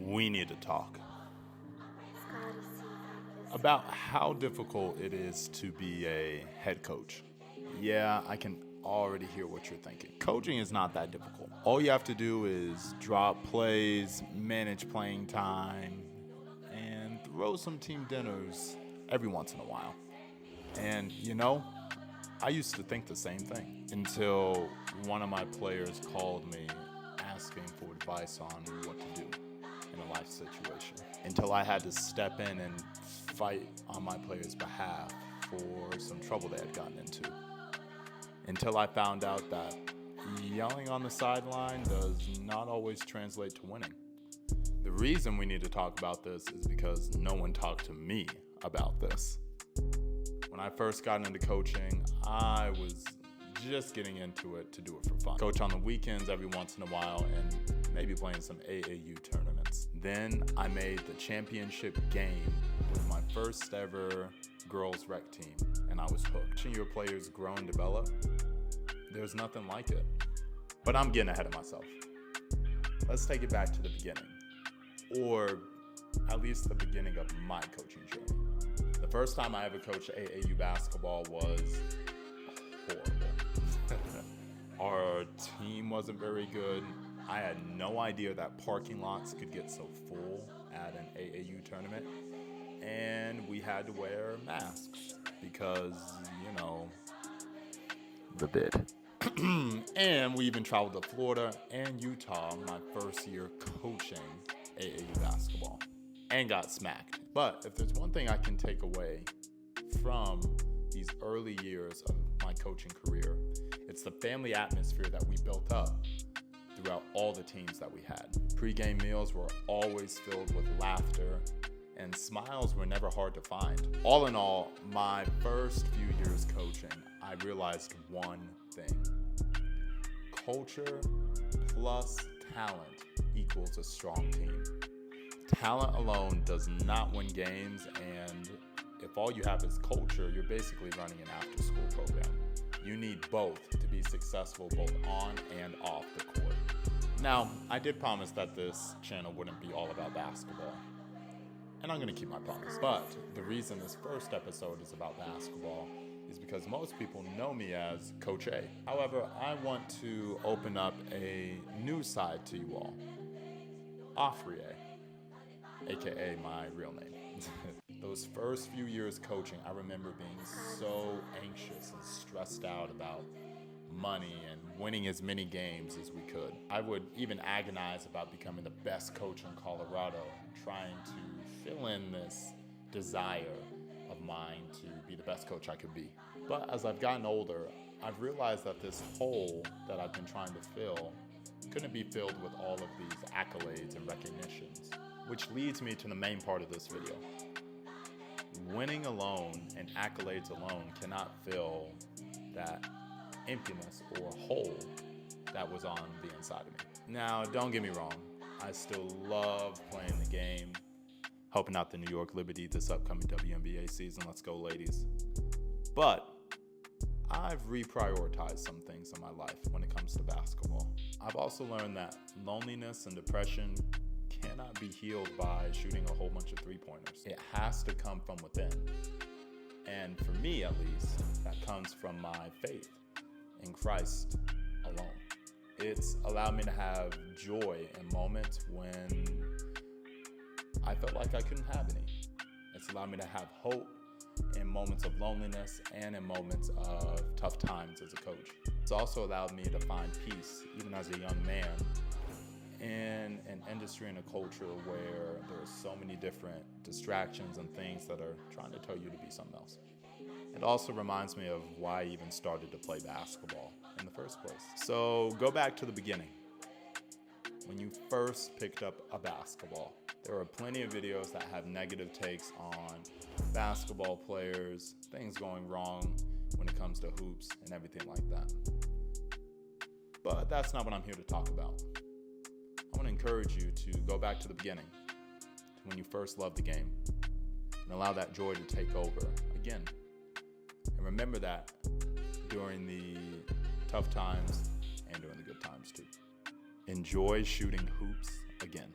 we need to talk about how difficult it is to be a head coach. Yeah, I can already hear what you're thinking. Coaching is not that difficult. All you have to do is drop plays, manage playing time, and throw some team dinners every once in a while. And I used to think the same thing until one of my players called me asking for advice on what to do in a life situation. Until I had to step in and fight on my player's behalf for some trouble they had gotten into. Until I found out that yelling on the sideline does not always translate to winning. The reason we need to talk about this is because no one talked to me about this. When I first got into coaching, I was just getting into it to do it for fun. Coach on the weekends every once in a while and maybe playing some AAU tournaments. Then I made the championship game with my first ever girls rec team, and I was hooked. Watching your players grow and develop, there's nothing like it. But I'm getting ahead of myself. Let's take it back to the beginning, or at least the beginning of my coaching journey. The first time I ever coached AAU basketball was horrible. Our team wasn't very good. I had no idea that parking lots could get so full at an AAU tournament. And we had to wear masks because, the bid. And we even traveled to Florida and Utah my first year coaching AAU basketball and got smacked. But if there's one thing I can take away from these early years of my coaching career, it's the family atmosphere that we built up throughout all the teams that we had. Pre-game meals were always filled with laughter, and smiles were never hard to find. All in all, my first few years coaching, I realized one thing. Culture plus talent equals a strong team. Talent alone does not win games, and if all you have is culture, you're basically running an after-school program. You need both to be successful both on and off the court. Now, I did promise that this channel wouldn't be all about basketball, and I'm going to keep my promise. But the reason this first episode is about basketball is because most people know me as Coach A. However, I want to open up a new side to you all, Ofri A, aka my real name. Those first few years coaching, I remember being so anxious and stressed out about money and winning as many games as we could. I would even agonize about becoming the best coach in Colorado, trying to fill in this desire of mine to be the best coach I could be. But as I've gotten older, I've realized that this hole that I've been trying to fill couldn't be filled with all of these accolades and recognitions, which leads me to the main part of this video. Winning alone and accolades alone cannot fill that emptiness or hole that was on the inside of me. Now, don't get me wrong. I still love playing the game, helping out the New York Liberty this upcoming WNBA season. Let's go, ladies. But I've reprioritized some things in my life when it comes to basketball. I've also learned that loneliness and depression cannot be healed by shooting a whole bunch of three-pointers. It has to come from within. And for me, at least, that comes from my faith in Christ alone. It's allowed me to have joy in moments when I felt like I couldn't have any. It's allowed me to have hope in moments of loneliness and in moments of tough times as a coach. It's also allowed me to find peace, even as a young man, in an industry and a culture where there are so many different distractions and things that are trying to tell you to be something else. It also reminds me of why I even started to play basketball in the first place. So go back to the beginning. When you first picked up a basketball, there are plenty of videos that have negative takes on basketball players, things going wrong when it comes to hoops and everything like that. But that's not what I'm here to talk about. I want to encourage you to go back to the beginning, to when you first loved the game, and allow that joy to take over again. And remember that during the tough times and during the good times too. Enjoy shooting hoops again.